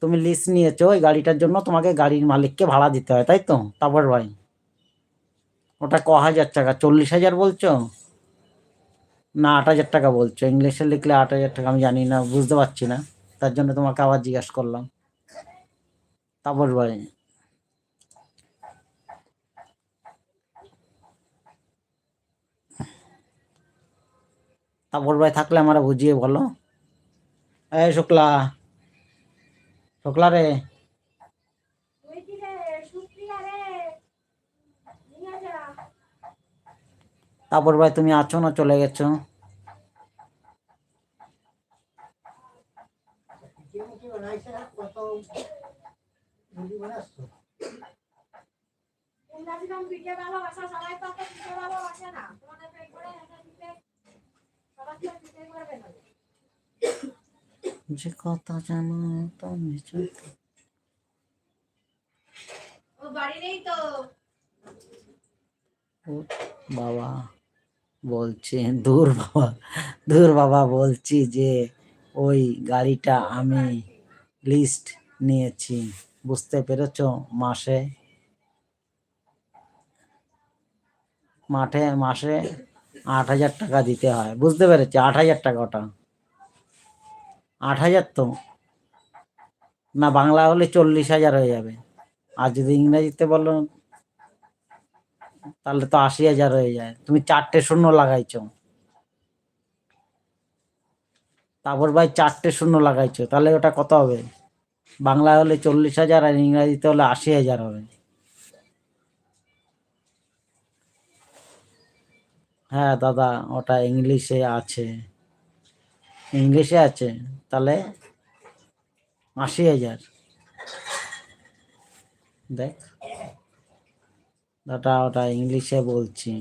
তুমি লিজ নিয়েছো ওই গাড়িটার জন্য, তোমাকে গাড়ির মালিককে ভাড়া দিতে হয়, তাই তো তারপর ভাই? ওটা 1000 টাকা, 40,000 বলছো না 8,000 টাকা বলছো? ইংলিশে লিখলে 8,000 টাকা, আমি জানি না, বুঝতে পারছি না, তার জন্য তোমাকে আবার জিজ্ঞাসা করলাম। তারপর ভাই তারপর ভাই থাকলে আমার বুঝিয়ে বলো। এই শুক্লা, শুক্লা রে, তারপর ভাই তুমি আছো না চলে গেছো? যে কথা জানো তুমি বাবা বলছি, দূর বাবা বলছি যে ওই গাড়িটা আমি লিস্ট নিয়েছি, বুঝতে পেরেছ? মাসে মাসে 8,000 টাকা দিতে হয়, বুঝতে পেরেছি? 8,000 টাকা, ওটা 8,000 তো না, বাংলা হলে 40,000 হয়ে যাবে, আর যদি ইংরেজিতে বলো তাহলে তো 80,000 হয়ে যায়। তুমি 4টে শূন্য লাগাইছো, তারপর ভাই 4টে শূন্য লাগাইছো, তাহলে ওটা কত হবে? বাংলা হলে 40,000 আর ইংরাজিতে হলে 80,000 হবে। হ্যাঁ দাদা, ওটা ইংলিশে আছে, ইংলিশে আছে, তাহলে 80,000। দেখ দাদা, ওটা ইংলিশে বলছি।